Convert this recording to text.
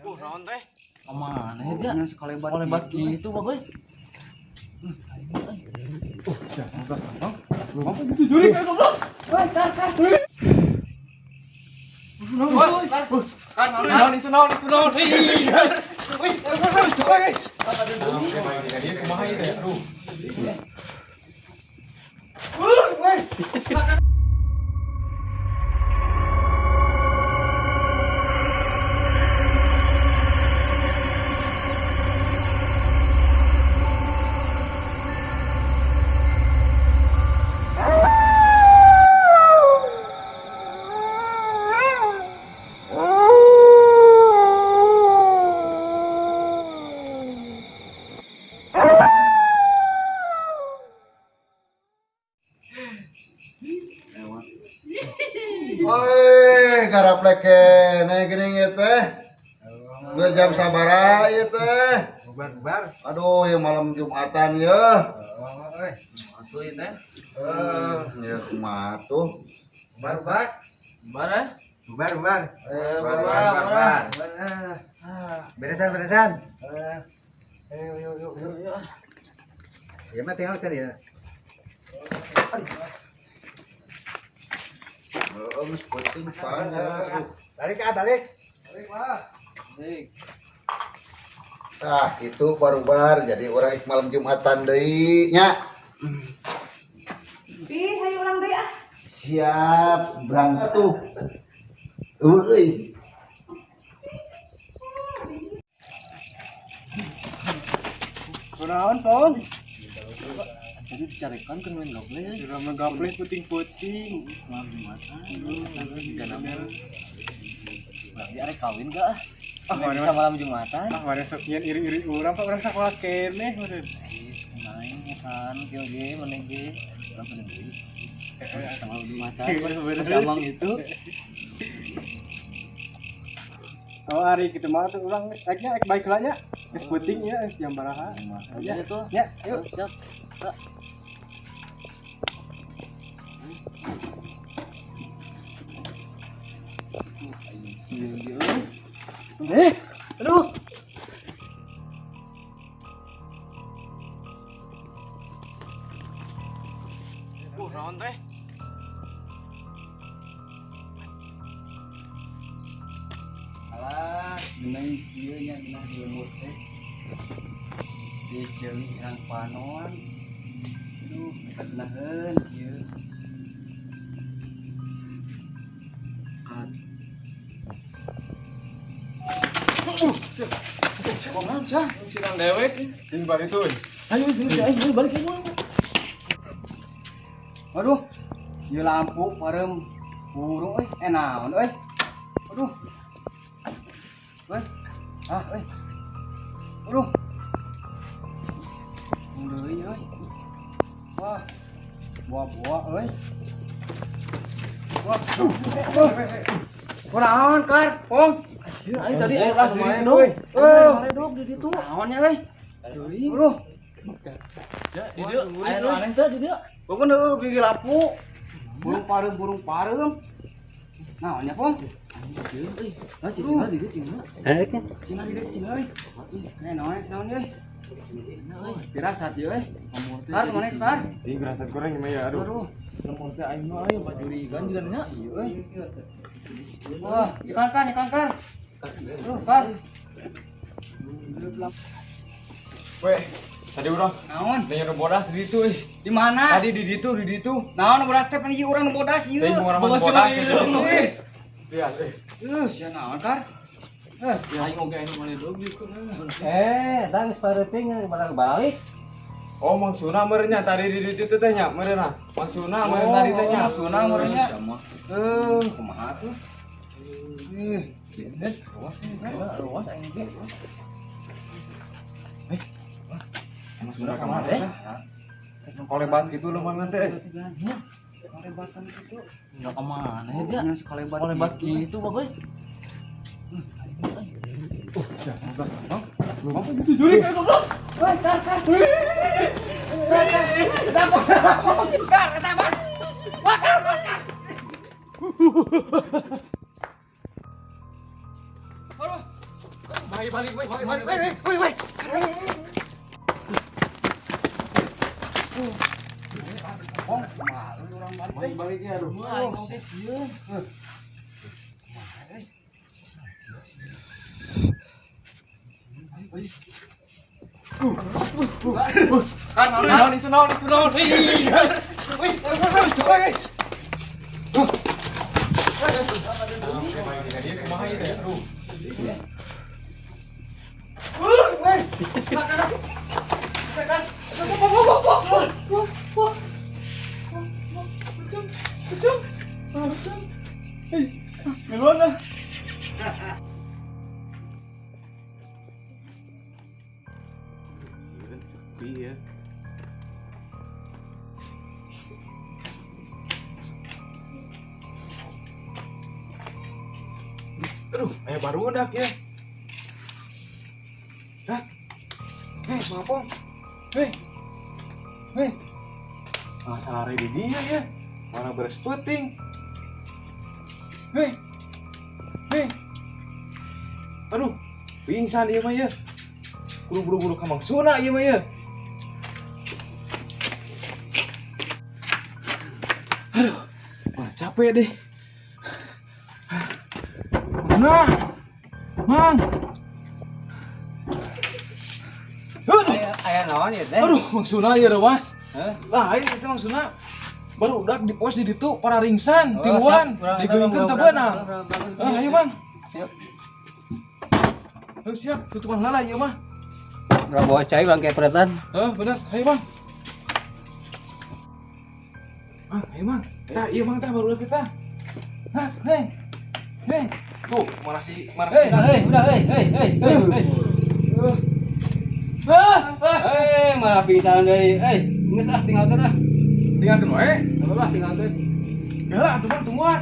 Naon teh? Aman aja. Kalebat gitu bagus. Apa gitu juri kayak goblok? Woi, tar. Naon itu naon. Wih, woi. Kumaha ieu teh? Aduh. Oi, garap leke naik geuning ieu teh. Geus jam sabaraha ieu teh? Bubar. Aduh, ya malam Jumatan ya. Atuh ieu teh. Ya kumaha tuh? Bubar. Bubar. Beresan. Yuk. Ya mah tengok tadi ya. Geus penting banyak. Balik mah. Tah, itu barubar jadi orang malam Jumatan deui nya. Hayu urang deui ah. Siap, berangkat tuh. Euy. Kunaon, Pon? Tadi dicarikan ke main gaple. Sudah menggaple puting-puting. Berarti arek kawin gak? Mana Bisa malam Jumatan. mana sok nyen iri-iri urang Pak, urang sakola keneh meureun. Naing kan kieu ge meneh ge. Urang pada deui. Sama malam Jumatan. Abang itu. Oh, hari kita mah tuh urang ek baik lah nya. Geus puting ya, geus jam baraha. Ya tuh. Ya, yuk. Siap. Aduh. Naon teh? Alah, geunang ieu nya geunang lumut teh. Diceuli irang panon. Aduh, kenaheun ieu. Kumaha sah? Sirang dewek jeung bari tuh. Ayo balik ke gua. Aduh, ieu lampu parem burung euy, naon euy. Aduh. Euy. Euy. Aduh. Deui euy. Wah. Buah-buah euy. Wah. Kunaon, Kar? Pong. Ayo tadi Pas main dong. Dong di ditu. Naonnya euy? Aduh. Ya, di dieu Aya aneh teh di dieu. Pokoknya bikin lampu. Burung parem. Naonnya, Pong? Cina di dieu cina. Cina di dieu cina euy. Naon euy? Pirasat ieu euy. Kar mana Kar? Di gerasat goreng mah ya aduh. Aduh. Lamun teh aing mah aya bajurigan juga nya. Ieu euy. Wah, ikan Kar. Aduh, Kar. Weh, tadi urang Naon? nanya bodas di ditu euy. Di mana? Tadi di ditu. Naon bodas teh pan ieu urang nu bodas ieu. Teh urang mah bodas. Lihat Sia naon Kar? aing oge anu mane dog ditu. Dan separuting barang balik. Oh, Mang Suna meureunnya tadi di ditu teh nya meureunna. Mang Suna meureun tadi teh nya. Suna meureunnya. Kumaha tuh? Ruas aing ge. Mang Suna ka mana teh? Kolebat gitu lu mah teh. Kolebatan gitu. Enggak kemana ya dia? Kolebat gitu bagus. Apa gitu juri kayak goblok? Woi, Kar. Baliknya aduh. Naon itu naon. Iya. Aduh, baru udah ya. Hah? Mapong. Masalah di dia ya. Mana beres puting. Aduh, pingsan ieu mah ya. Buru-buru ka Mang Suna ieu mah ya. Aduh, capek deh. Nah, Mang. Aya naon ieu teh? Aduh, Mang Suna ya rewas. Hah? Lah, itu Mang Suna. Baru udah di pos di ditu para ringsan, tiluan, digeuingkeun teu beunang. Ayo, Mang. Ayo siap, tutupan heula ieu mah. Udah bawa cai bang kayak peretan. Bener. Ayo, Mang. Ayo, Mang. Iya, Mang, baru kita. Hei. Tuh, mana sih? Malah pingsan deui. Geus tinggalkeun ah. Tinggalkeun wae. Tinggalkeun. Geura atuh Mang tungguan.